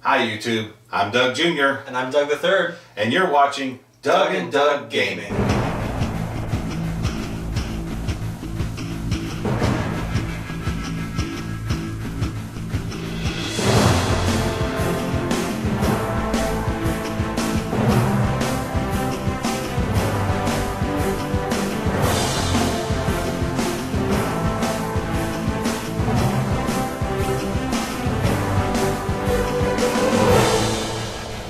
Hi YouTube, I'm Doug Jr. And I'm Doug the Third. And you're watching Doug and Doug Gaming.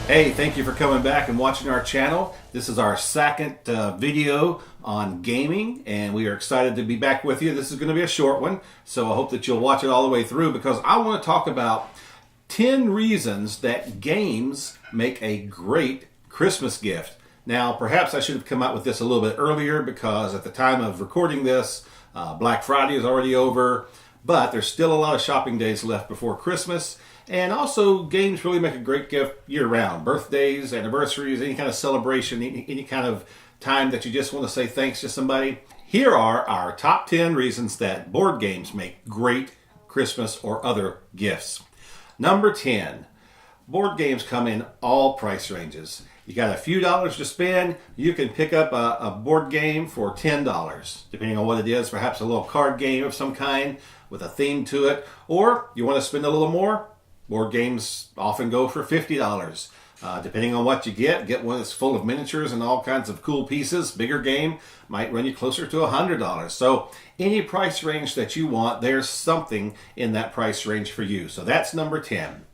Hey, thank you for coming back and watching our channel. This is our second video on gaming, and we are excited to be back with you. This is going to be a short one, so I hope that you'll watch it all the way through, because I want to talk about 10 reasons that games make a great Christmas gift. Now, perhaps I should have come out with this a little bit earlier, because at the time of recording this, Black Friday is already over, but there's still a lot of shopping days left before Christmas. And also, games really make a great gift year-round. Birthdays, anniversaries, any kind of celebration, any kind of time that you just want to say thanks to somebody. Here are our top 10 reasons that board games make great Christmas or other gifts. Number 10, board games come in all price ranges. You got a few dollars to spend, you can pick up a board game for $10, depending on what it is, perhaps a little card game of some kind with a theme to it. Or you want to spend a little more, board games often go for $50. Depending on what you get one that's full of miniatures and all kinds of cool pieces. Bigger game might run you closer to $100. So any price range that you want, there's something in that price range for you. So that's number 10.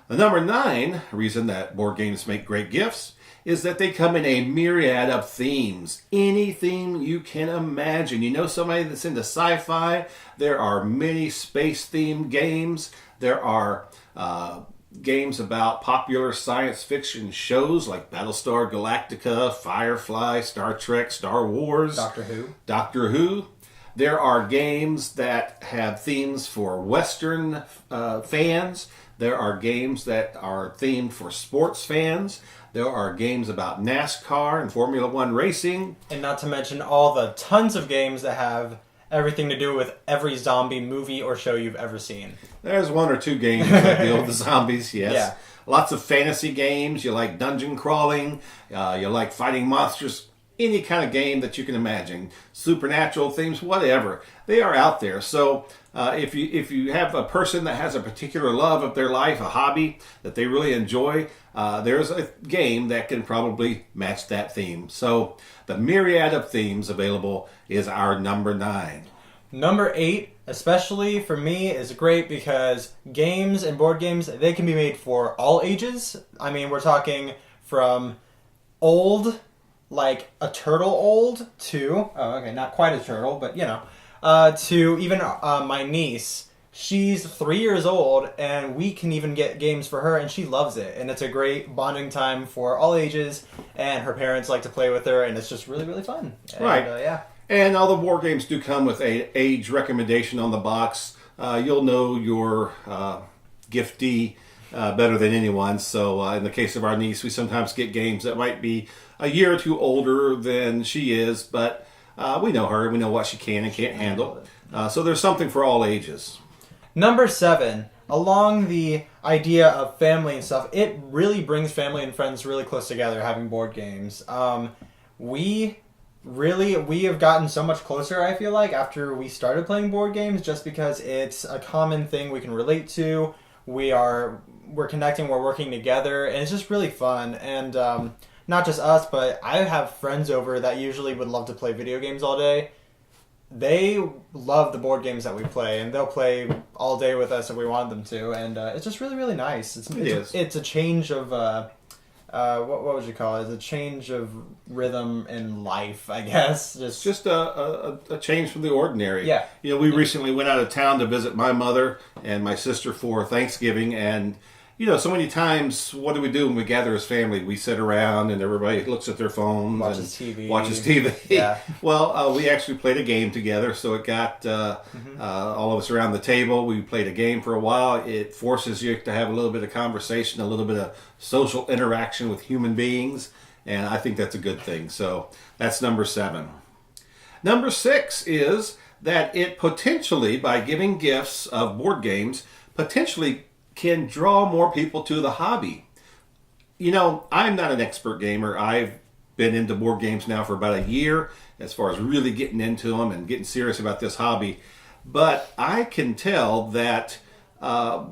The number 9 reason that board games make great gifts is that they come in a myriad of themes. Any theme you can imagine. You know somebody that's into sci-fi? There are many space-themed games. There are games about popular science fiction shows like Battlestar Galactica, Firefly, Star Trek, Star Wars, Doctor Who. There are games that have themes for Western fans. There are games that are themed for sports fans. There are games about NASCAR and Formula One racing. And not to mention all the tons of games that have everything to do with every zombie movie or show you've ever seen. There's one or two games that deal with the zombies, yes. Yeah. Lots of fantasy games. You like dungeon crawling. You like fighting monsters. Any kind of game that you can imagine. Supernatural themes, whatever. They are out there. So if you have a person that has a particular love of their life, a hobby that they really enjoy, there's a game that can probably match that theme. So the myriad of themes available is our number 9. Number 8, especially for me, is great because games and board games, they can be made for all ages. I mean, we're talking from old, like a turtle old, to, not quite a turtle, but you know, to even my niece. She's 3 years old, and we can even get games for her, and she loves it. And it's a great bonding time for all ages, and her parents like to play with her, and it's just really, really fun. And, right. Yeah. And all the board games do come with an age recommendation on the box. You'll know your giftee better than anyone. So in the case of our niece, we sometimes get games that might be a year or two older than she is, but we know her. We know what she can and can't handle. So there's something for all ages. Number 7, along the idea of family and stuff, it really brings family and friends really close together, having board games. We have gotten so much closer, I feel like, after we started playing board games, just because it's a common thing we can relate to. We're connecting, we're working together, and it's just really fun. And not just us, but I have friends over that usually would love to play video games all day. They love the board games that we play, and they'll play all day with us if we want them to. And it's just really, really nice. It's a change of what would you call it? It's a change of rhythm in life, I guess. Just a change from the ordinary. Yeah. You know, we recently went out of town to visit my mother and my sister for Thanksgiving, and you know, so many times, what do when we gather as family? We sit around and everybody looks at their phones watches and TV. Watches TV. Yeah. Well, we actually played a game together, so it got all of us around the table. We played a game for a while. It forces you to have a little bit of conversation, a little bit of social interaction with human beings, and I think that's a good thing. So that's number 7. Number 6 is that it potentially, by giving gifts of board games, potentially can draw more people to the hobby. You know, I'm not an expert gamer. I've been into board games now for about a year as far as really getting into them and getting serious about this hobby. But I can tell that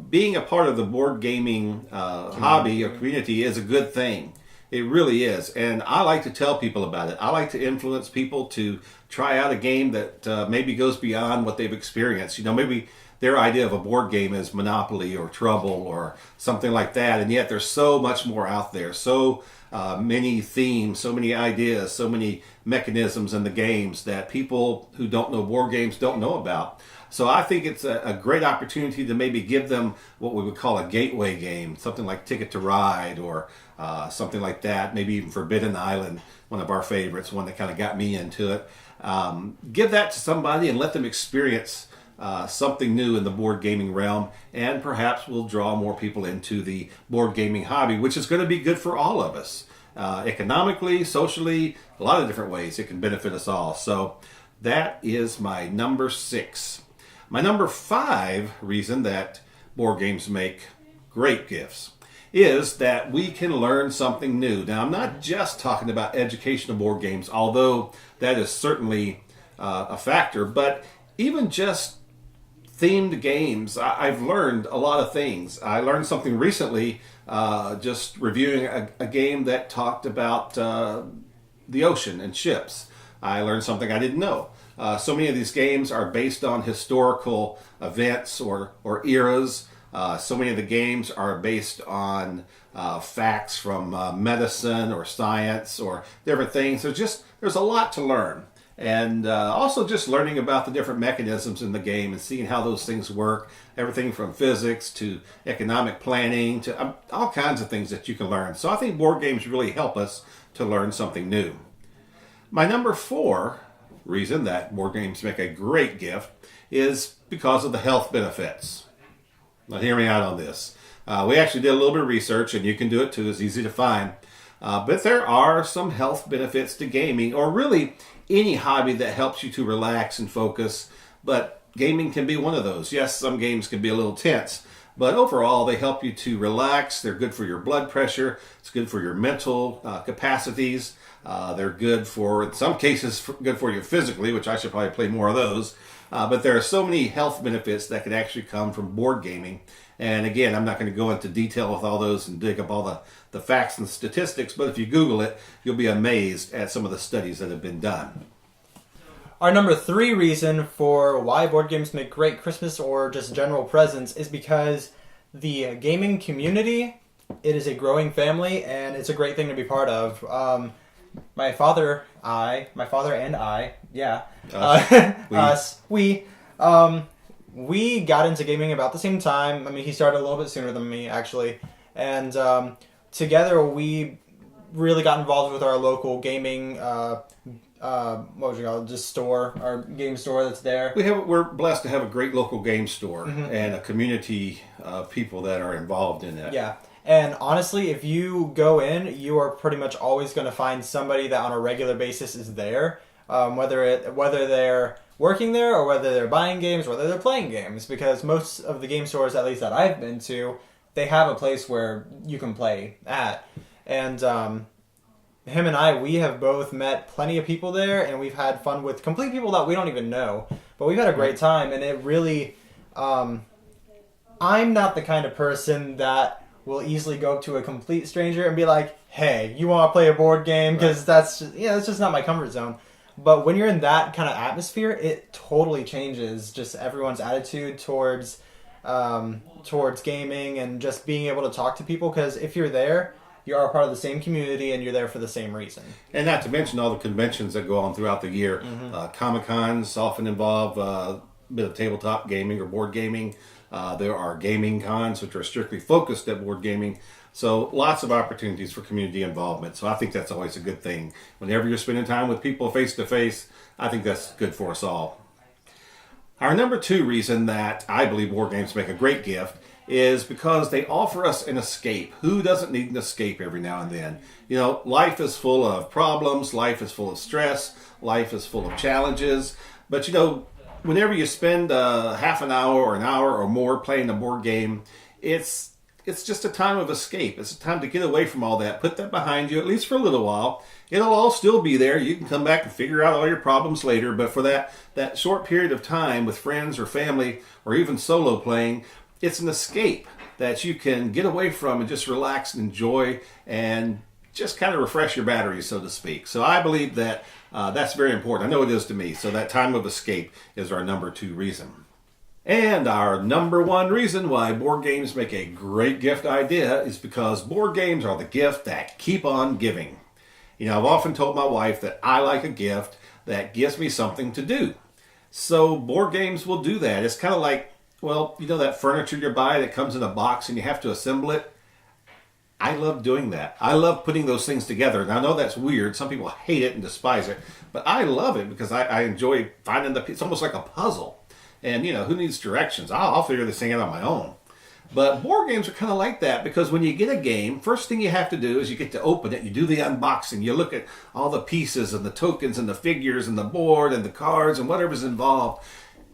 being a part of the board gaming hobby or community is a good thing. It really is. And I like to tell people about it. I like to influence people to try out a game that maybe goes beyond what they've experienced. You know, maybe their idea of a board game is Monopoly or Trouble or something like that. And yet there's so much more out there. So many themes, so many ideas, so many mechanisms in the games that people who don't know board games don't know about. So I think it's a great opportunity to maybe give them what we would call a gateway game, something like Ticket to Ride or something like that, maybe even Forbidden Island, one of our favorites, one that kind of got me into it. Give that to somebody and let them experience something new in the board gaming realm, and perhaps we'll draw more people into the board gaming hobby, which is going to be good for all of us. Economically, socially, a lot of different ways it can benefit us all. So that is my number 6. My number 5 reason that board games make great gifts is that we can learn something new. Now, I'm not just talking about educational board games, although that is certainly a factor, but even just themed games, I've learned a lot of things. I learned something recently just reviewing a game that talked about the ocean and ships. I learned something I didn't know. So many of these games are based on historical events or eras. So many of the games are based on facts from medicine or science or different things. So there's a lot to learn. And also just learning about the different mechanisms in the game and seeing how those things work. Everything from physics to economic planning to all kinds of things that you can learn. So I think board games really help us to learn something new. My number 4 reason that board games make a great gift is because of the health benefits. Now hear me out on this. We actually did a little bit of research, and you can do it too. It's easy to find. But there are some health benefits to gaming, or really any hobby that helps you to relax and focus. But gaming can be one of those. Yes, some games can be a little tense, but overall they help you to relax. They're good for your blood pressure. It's good for your mental capacities. They're good for, in some cases, good for you physically, which I should probably play more of those. But there are so many health benefits that can actually come from board gaming. And again, I'm not going to go into detail with all those and dig up all the facts and statistics, but if you Google it, you'll be amazed at some of the studies that have been done. Our number 3 reason for why board games make great Christmas or just general presents is because the gaming community, it is a growing family, and it's a great thing to be part of. My father and I, we got into gaming about the same time. I mean, he started a little bit sooner than me, actually. And together we really got involved with our local gaming, just store, our game store that's there. We're blessed to have a great local game store and a community of people that are involved in it. Yeah. And honestly, if you go in, you are pretty much always going to find somebody that on a regular basis is there, whether they're working there or whether they're buying games, whether they're playing games. Because most of the game stores, at least that I've been to, they have a place where you can play at. And him and I, we have both met plenty of people there, and we've had fun with complete people that we don't even know. But we've had a great time, and it really... I'm not the kind of person that will easily go up to a complete stranger and be like, hey, you want to play a board game? Because that's just not my comfort zone. But when you're in that kind of atmosphere, it totally changes just everyone's attitude towards gaming and just being able to talk to people. Because if you're there, you are a part of the same community and you're there for the same reason. And not to mention all the conventions that go on throughout the year. Comic-Cons often involve a bit of tabletop gaming or board gaming. There are gaming cons, which are strictly focused at board gaming. So lots of opportunities for community involvement. So I think that's always a good thing. Whenever you're spending time with people face to face, I think that's good for us all. Our number 2 reason that I believe board games make a great gift is because they offer us an escape. Who doesn't need an escape every now and then? You know, life is full of problems. Life is full of stress. Life is full of challenges. But, you know, whenever you spend half an hour or an hour or more playing a board game, it's just a time of escape. It's a time to get away from all that. Put that behind you, at least for a little while. It'll all still be there. You can come back and figure out all your problems later. But for that short period of time with friends or family or even solo playing, it's an escape that you can get away from and just relax and enjoy and just kind of refresh your batteries, so to speak. So I believe that that's very important. I know it is to me. So that time of escape is our number 2 reason. And our number 1 reason why board games make a great gift idea is because board games are the gift that keep on giving. You know, I've often told my wife that I like a gift that gives me something to do. So board games will do that. It's kind of like, well, you know that furniture you buy that comes in a box and you have to assemble it? I love doing that. I love putting those things together. And I know that's weird. Some people hate it and despise it. But I love it because I enjoy finding it's almost like a puzzle. And, you know, who needs directions? I'll figure this thing out on my own. But board games are kind of like that because when you get a game, first thing you have to do is you get to open it. You do the unboxing. You look at all the pieces and the tokens and the figures and the board and the cards and whatever's involved.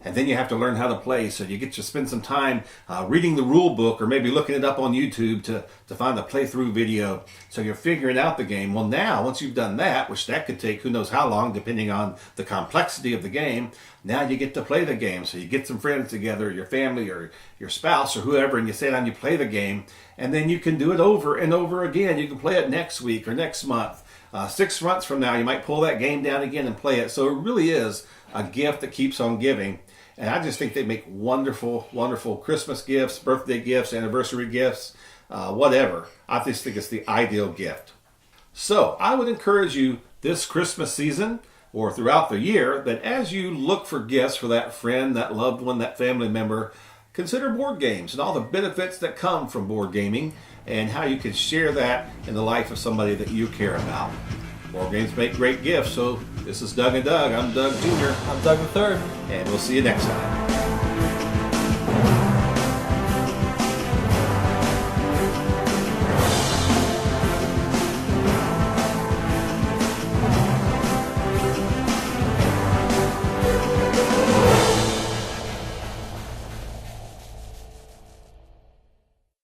And then you have to learn how to play. So you get to spend some time reading the rule book or maybe looking it up on YouTube to find the playthrough video. So you're figuring out the game. Well, now, once you've done that, which that could take who knows how long, depending on the complexity of the game, now you get to play the game. So you get some friends together, your family or your spouse or whoever, and you sit down and you play the game. And then you can do it over and over again. You can play it next week or next month. 6 months from now, you might pull that game down again and play it. So it really is a gift that keeps on giving. And I just think they make wonderful, wonderful Christmas gifts, birthday gifts, anniversary gifts, whatever. I just think it's the ideal gift. So I would encourage you this Christmas season or throughout the year that as you look for gifts for that friend, that loved one, that family member, consider board games and all the benefits that come from board gaming and how you can share that in the life of somebody that you care about. Board games make great gifts, so this is Doug and Doug. I'm Doug Jr. I'm Doug the Third. And we'll see you next time.